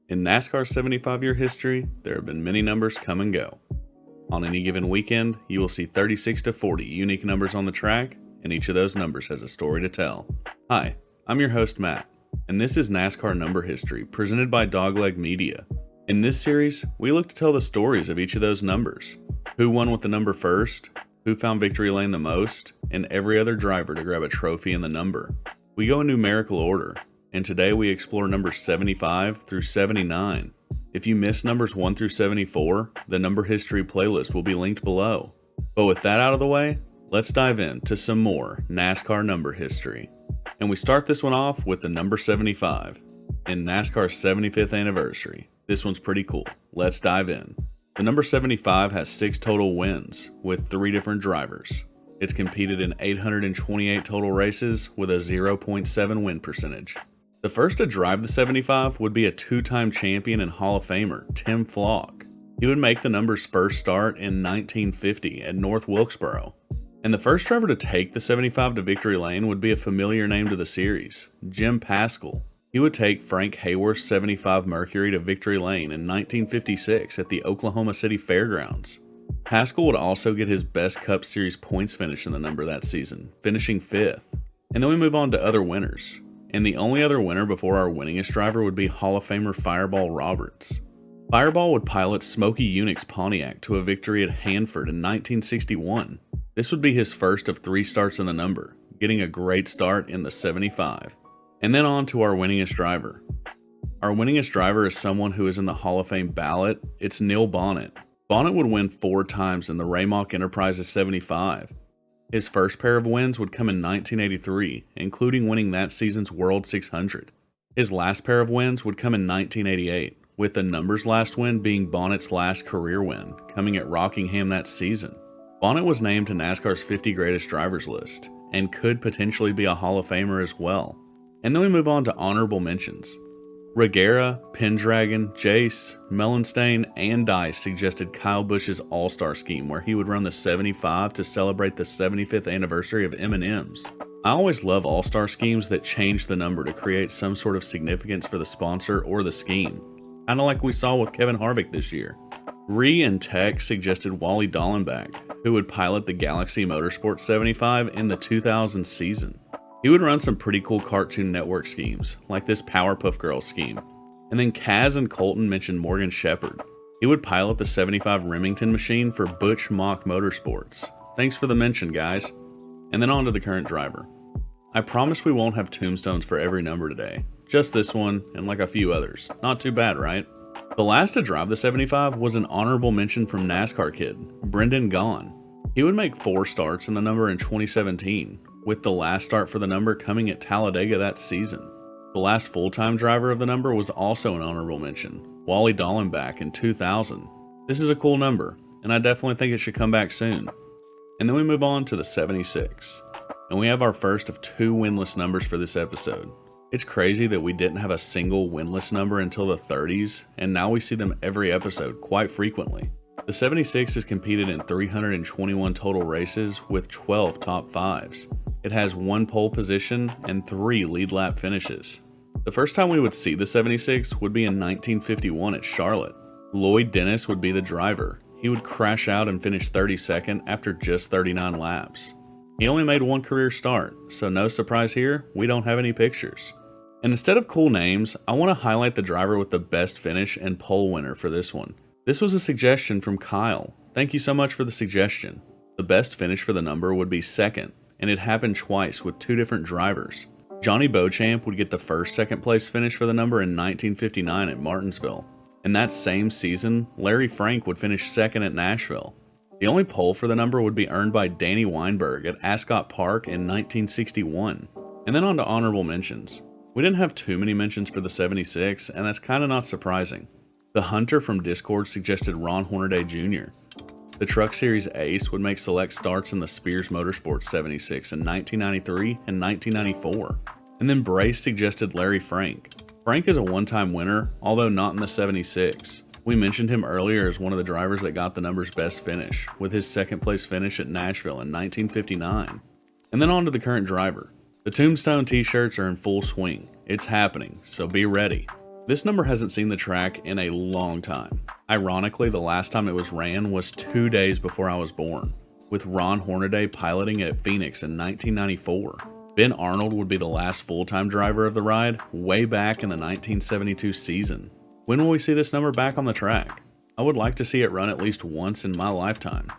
In NASCAR's 75-year history, there have been many numbers come and go. On any given weekend, you will see 36 to 40 unique numbers on the track, and each of those numbers has a story to tell. Hi, I'm your host Matt, and this is NASCAR Number History presented by Dogleg Media. In this series, we look to tell the stories of each of those numbers. Who won with the number first, who found victory lane the most, and every other driver to grab a trophy in the number. We go in numerical order, and today we explore numbers 75 through 79. If you missed numbers 1 through 74, the number history playlist will be linked below. But with that out of the way, let's dive into some more NASCAR number history. And we start this one off with the number 75. In NASCAR's 75th anniversary. This one's pretty cool. Let's dive in. The number 75 has 6 total wins, with 3 different drivers. It's competed in 828 total races with a 0.7 win percentage. The first to drive the 75 would be a 2-time champion and Hall of Famer, Tim Flock. He would make the number's first start in 1950 at North Wilkesboro. And the first driver to take the 75 to victory lane would be a familiar name to the series, Jim Paschal. He would take Frank Hayworth's 75 Mercury to victory lane in 1956 at the Oklahoma City Fairgrounds. Paschal would also get his best Cup Series points finish in the number that season, finishing 5th. And then we move on to other winners. And the only other winner before our winningest driver would be Hall of Famer Fireball Roberts. Fireball would pilot Smokey Yunick's Pontiac to a victory at Hanford in 1961. This would be his first of 3 starts in the number, getting a great start in the 75. And then on to our winningest driver. Our winningest driver is someone who is in the Hall of Fame ballot. It's Neil Bonnet. Bonnet would win 4 times in the Raymock Enterprises 75. His first pair of wins would come in 1983, including winning that season's World 600. His last pair of wins would come in 1988, with the number's last win being Bonnet's last career win, coming at Rockingham that season. Bonnet was named to NASCAR's 50 Greatest Drivers list, and could potentially be a Hall of Famer as well. And then we move on to honorable mentions. Regera, Pendragon, Jace, Melenstein, and Dice suggested Kyle Busch's All-Star scheme where he would run the 75 to celebrate the 75th anniversary of M&M's. I always love All-Star schemes that change the number to create some sort of significance for the sponsor or the scheme, kinda like we saw with Kevin Harvick this year. Ree and Tech suggested Wally Dallenbach, who would pilot the Galaxy Motorsports 75 in the 2000 season. He would run some pretty cool Cartoon Network schemes, like this Powerpuff Girls scheme. And then Kaz and Colton mentioned Morgan Shepherd. He would pilot the 75 Remington machine for Butch Mock Motorsports. Thanks for the mention, guys. And then on to the current driver. I promise we won't have tombstones for every number today. Just this one, and like a few others. Not too bad, right? The last to drive the 75 was an honorable mention from NASCAR kid, Brendan Gaughan. He would make 4 starts in the number in 2017. With the last start for the number coming at Talladega that season. The last full-time driver of the number was also an honorable mention, Wally Dallenbach in 2000. This is a cool number, and I definitely think it should come back soon. And then we move on to the 76. And we have our first of 2 winless numbers for this episode. It's crazy that we didn't have a single winless number until the 30s, and now we see them every episode quite frequently. The 76 has competed in 321 total races with 12 top 5s. It has 1 pole position and 3 lead lap finishes. The first time we would see the 76 would be in 1951 at Charlotte. Lloyd Dennis would be the driver. He would crash out and finish 32nd after just 39 laps. He only made 1 career start, so no surprise here, we don't have any pictures. And instead of cool names, I want to highlight the driver with the best finish and pole winner for this one. This was a suggestion from Kyle. Thank you so much for the suggestion. The best finish for the number would be 2nd. And it happened twice with 2 different drivers. Johnny Beauchamp would get the first 2nd place finish for the number in 1959 at Martinsville. And that same season, Larry Frank would finish 2nd at Nashville. The only pole for the number would be earned by Danny Weinberg at Ascot Park in 1961. And then on to honorable mentions. We didn't have too many mentions for the 76, and that's kinda not surprising. The Hunter from Discord suggested Ron Hornaday Jr. The Truck Series ace would make select starts in the Spears Motorsports 76 in 1993 and 1994. And then Brace suggested Larry Frank. Frank is a 1-time winner, although not in the 76. We mentioned him earlier as one of the drivers that got the number's best finish, with his 2nd place finish at Nashville in 1959. And then on to the current driver. The Tombstone t-shirts are in full swing. It's happening, so be ready. This number hasn't seen the track in a long time. Ironically, the last time it was ran was 2 days before I was born, with Ron Hornaday piloting it at Phoenix in 1994. Ben Arnold would be the last full-time driver of the ride, way back in the 1972 season. When will we see this number back on the track? I would like to see it run at least once in my lifetime.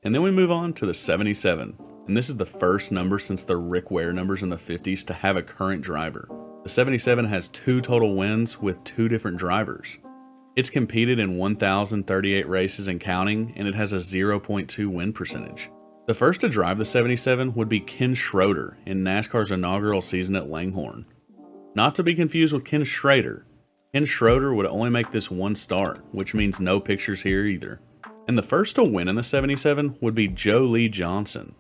And then we move on to the 77, and this is the first number since the Rick Ware numbers in the 50s to have a current driver. The 77 has 2 total wins with 2 different drivers. It's competed in 1,038 races and counting, and it has a 0.2 win percentage. The first to drive the 77 would be Ken Schroeder in NASCAR's inaugural season at Langhorne. Not to be confused with Ken Schrader. Ken Schroeder would only make this one start, which means no pictures here either. And the first to win in the 77 would be Joe Lee Johnson.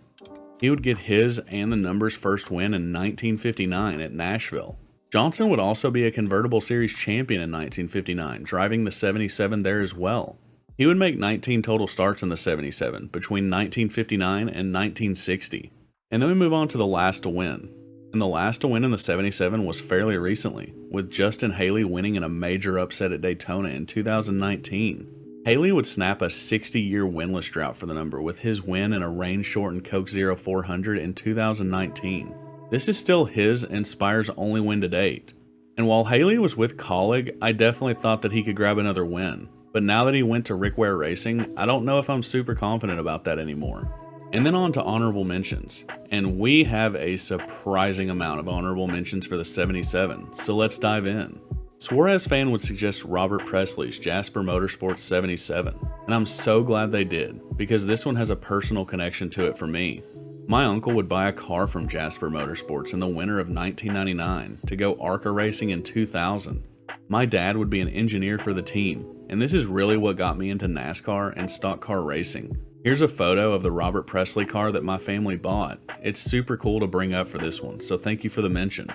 He would get his and the number's first win in 1959 at Nashville. Johnson would also be a convertible series champion in 1959, driving the 77 there as well. He would make 19 total starts in the 77 between 1959 and 1960. And then we move on to the last to win. And the last to win in the 77 was fairly recently, with Justin Haley winning in a major upset at Daytona in 2019. Haley would snap a 60-year winless drought for the number with his win in a rain-shortened Coke Zero 400 in 2019. This is still his and Spire's only win to date. And while Haley was with Colleague, I definitely thought that he could grab another win. But now that he went to Rick Ware Racing, I don't know if I'm super confident about that anymore. And then on to honorable mentions. And we have a surprising amount of honorable mentions for the 77, so let's dive in. Suarez fan would suggest Robert Presley's Jasper Motorsports 77, and I'm so glad they did, because this one has a personal connection to it for me. My uncle would buy a car from Jasper Motorsports in the winter of 1999 to go ARCA racing in 2000. My dad would be an engineer for the team, and this is really what got me into NASCAR and stock car racing. Here's a photo of the Robert Presley car that my family bought. It's super cool to bring up for this one, so thank you for the mention.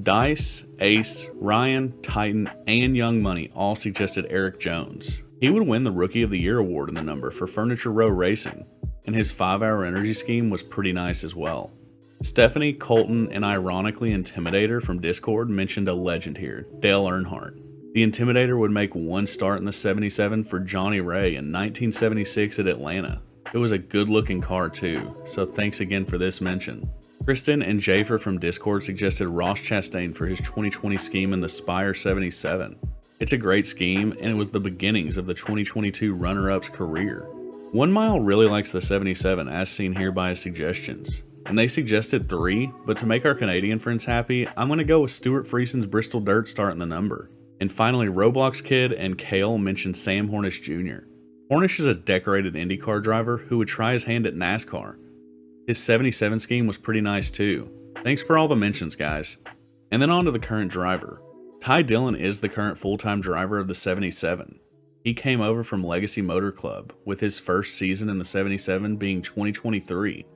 Dice, Ace, Ryan, Titan, and Young Money all suggested Eric Jones. He would win the Rookie of the Year award in the number for Furniture Row Racing, and his 5-hour energy scheme was pretty nice as well. Stephanie, Colton, and ironically Intimidator from Discord mentioned a legend here, Dale Earnhardt. The Intimidator would make one start in the 77 for Johnny Ray in 1976 at Atlanta. It was a good looking car too, so thanks again for this mention. Kristen and Jafer from Discord suggested Ross Chastain for his 2020 scheme in the Spire 77. It's a great scheme, and it was the beginnings of the 2022 runner-up's career. 1 Mile really likes the 77 as seen here by his suggestions, and they suggested 3, but to make our Canadian friends happy, I'm going to go with Stuart Friesen's Bristol Dirt start in the number. And finally, Roblox Kid and Kale mentioned Sam Hornish Jr. Hornish is a decorated IndyCar driver who would try his hand at NASCAR. His 77 scheme was pretty nice too. Thanks for all the mentions, guys. And then on to the current driver. Ty Dillon is the current full-time driver of the 77. He came over from Legacy Motor Club, with his first season in the 77 being 2023.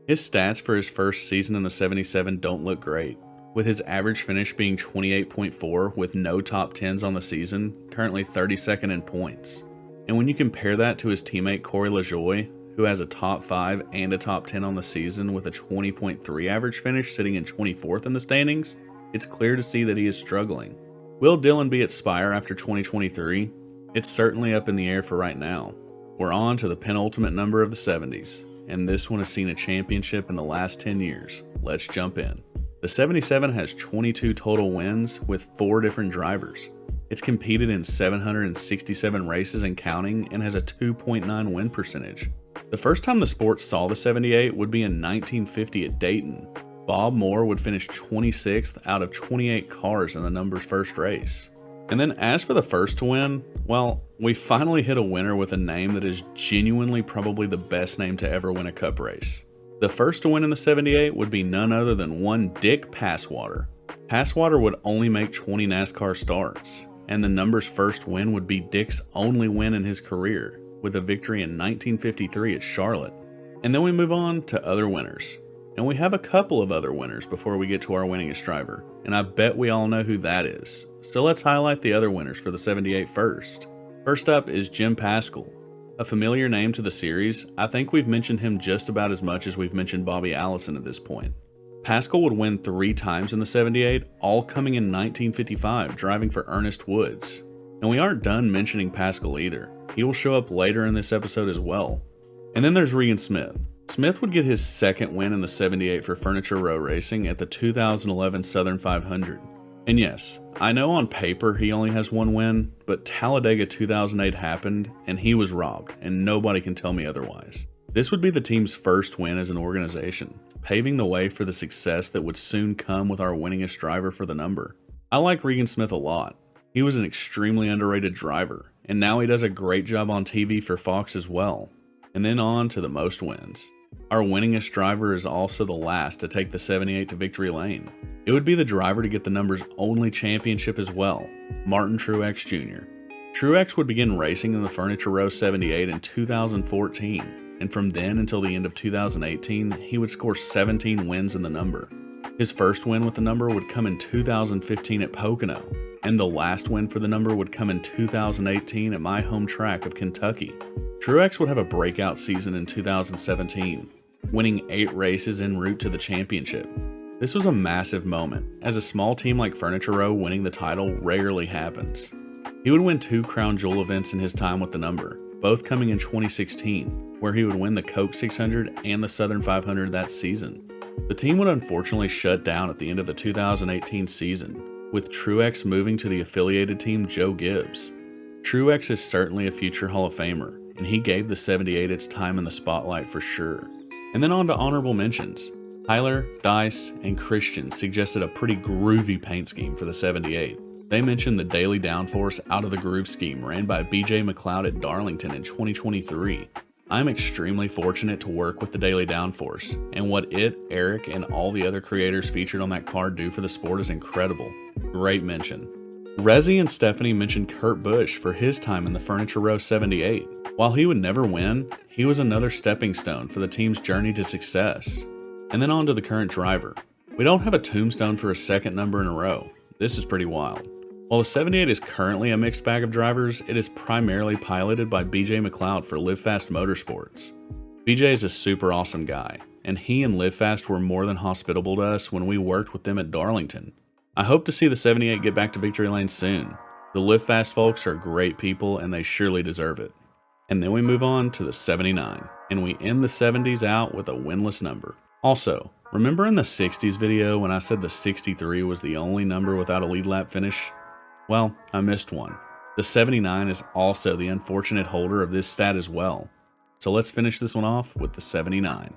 His stats for his first season in the 77 don't look great, with his average finish being 28.4 with no top 10s on the season, currently 32nd in points. And when you compare that to his teammate Corey LaJoie, who has a top 5 and a top 10 on the season with a 20.3 average finish sitting in 24th in the standings, it's clear to see that he is struggling. Will Dillon be at Spire after 2023? It's certainly up in the air for right now. We're on to the penultimate number of the 70s, and this one has seen a championship in the last 10 years. Let's jump in. The 77 has 22 total wins with 4 different drivers. It's competed in 767 races and counting and has a 2.9 win percentage. The first time the sport saw the 78 would be in 1950 at Dayton. Bob Moore would finish 26th out of 28 cars in the number's first race. And then as for the first to win, well, we finally hit a winner with a name that is genuinely probably the best name to ever win a cup race. The first to win in the 78 would be none other than one Dick Passwater. Passwater would only make 20 NASCAR starts, and the number's first win would be Dick's only win in his career, with a victory in 1953 at Charlotte. And then we move on to other winners. And we have a couple of other winners before we get to our winningest driver, and I bet we all know who that is. So let's highlight the other winners for the 78 first. First up is Jim Paschal. A familiar name to the series, I think we've mentioned him just about as much as we've mentioned Bobby Allison at this point. Pascal would win 3 times in the 78, all coming in 1955, driving for Ernest Woods. And we aren't done mentioning Pascal either. He will show up later in this episode as well. And then there's Regan Smith. Smith would get his second win in the 78 for Furniture Row Racing at the 2011 Southern 500. And yes, I know on paper he only has 1 win, but Talladega 2008 happened and he was robbed, and nobody can tell me otherwise. This would be the team's first win as an organization, paving the way for the success that would soon come with our winningest driver for the number. I like Regan Smith a lot. He was an extremely underrated driver, and now he does a great job on TV for Fox as well. And then on to the most wins. Our winningest driver is also the last to take the 78 to victory lane. It would be the driver to get the number's only championship as well, Martin Truex Jr. Truex would begin racing in the Furniture Row 78 in 2014, and from then until the end of 2018, he would score 17 wins in the number. His first win with the number would come in 2015 at Pocono, and the last win for the number would come in 2018 at my home track of Kentucky. Truex would have a breakout season in 2017, winning 8 races en route to the championship. This was a massive moment, as a small team like Furniture Row winning the title rarely happens. He would win 2 crown jewel events in his time with the number, both coming in 2016, where he would win the Coke 600 and the Southern 500 that season. The team would unfortunately shut down at the end of the 2018 season, with Truex moving to the affiliated team Joe Gibbs. Truex is certainly a future Hall of Famer, and he gave the 78 its time in the spotlight for sure. And then on to honorable mentions. Tyler, Dice, and Christian suggested a pretty groovy paint scheme for the 78. They mentioned the Daily Downforce Out of the Groove scheme ran by BJ McLeod at Darlington in 2023. I'm extremely fortunate to work with the Daily Downforce, and what it, Eric, and all the other creators featured on that card do for the sport is incredible. Great mention. Rezzy and Stephanie mentioned Kurt Busch for his time in the Furniture Row 78. While he would never win, he was another stepping stone for the team's journey to success. And then on to the current driver. We don't have a tombstone for a second number in a row. This is pretty wild. While the 78 is currently a mixed bag of drivers, it is primarily piloted by BJ McLeod for Live Fast Motorsports. BJ is a super awesome guy, and he and Live Fast were more than hospitable to us when we worked with them at Darlington. I hope to see the 78 get back to victory lane soon. The Live Fast folks are great people and they surely deserve it. And then we move on to the 79, and we end the 70s out with a winless number. Also, remember in the 60s video when I said the 63 was the only number without a lead lap finish? Well, I missed one. The 79 is also the unfortunate holder of this stat as well. So let's finish this one off with the 79.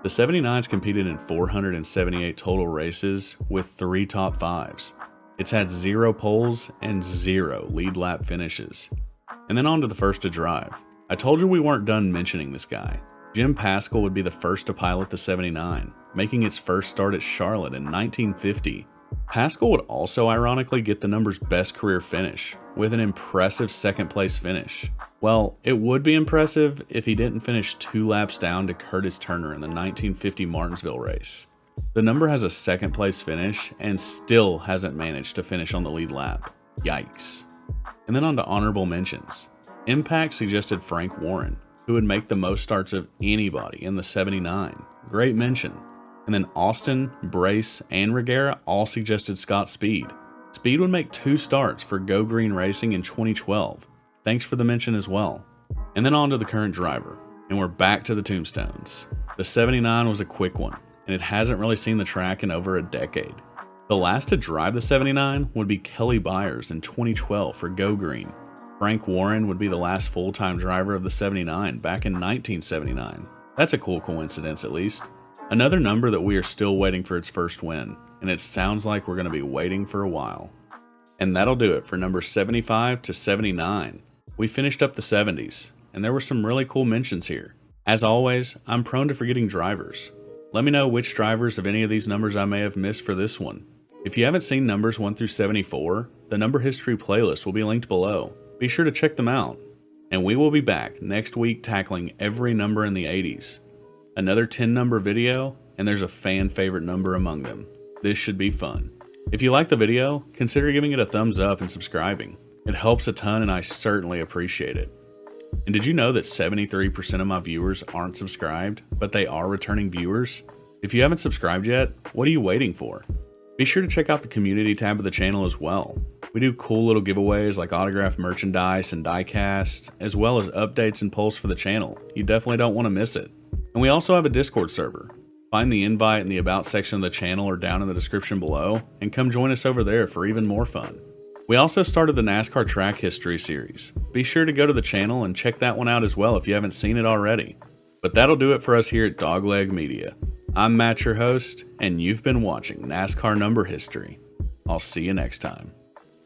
The 79's competed in 478 total races with 3 top 5s. It's had 0 poles and 0 lead lap finishes. And then on to the first to drive. I told you we weren't done mentioning this guy. Jim Pascal would be the first to pilot the 79, making its first start at Charlotte in 1950. Pascal would also ironically get the number's best career finish, with an impressive second place finish. Well, it would be impressive if he didn't finish 2 laps down to Curtis Turner in the 1950 Martinsville race. The number has a second place finish and still hasn't managed to finish on the lead lap. Yikes. And then on to honorable mentions. Impact suggested Frank Warren, who would make the most starts of anybody in the 79. Great mention. And then Austin, Brace, and Regera all suggested Scott Speed. Speed would make 2 starts for Go Green Racing in 2012. Thanks for the mention as well. And then on to the current driver. And we're back to the tombstones. The 79 was a quick one, and it hasn't really seen the track in over a decade. The last to drive the 79 would be Kelly Byers in 2012 for Go Green. Frank Warren would be the last full-time driver of the 79 back in 1979. That's a cool coincidence at least. Another number that we are still waiting for its first win, and it sounds like we're going to be waiting for a while. And that'll do it for numbers 75 to 79. We finished up the 70s, and there were some really cool mentions here. As always, I'm prone to forgetting drivers. Let me know which drivers of any of these numbers I may have missed for this one. If you haven't seen numbers 1 through 74, the number history playlist will be linked below. Be sure to check them out. And we will be back next week tackling every number in the 80s. Another 10 number video, and there's a fan favorite number among them. This should be fun. If you like the video, consider giving it a thumbs up and subscribing. It helps a ton and I certainly appreciate it. And did you know that 73% of my viewers aren't subscribed, but they are returning viewers? If you haven't subscribed yet, what are you waiting for? Be sure to check out the community tab of the channel as well. We do cool little giveaways like autographed merchandise and diecast, as well as updates and polls for the channel. You definitely don't want to miss it. And we also have a Discord server. Find the invite in the About section of the channel or down in the description below, and come join us over there for even more fun. We also started the NASCAR track history series. Be sure to go to the channel and check that one out as well if you haven't seen it already. But that'll do it for us here at Dogleg Media. I'm Matt, your host, and you've been watching NASCAR Number History. I'll see you next time.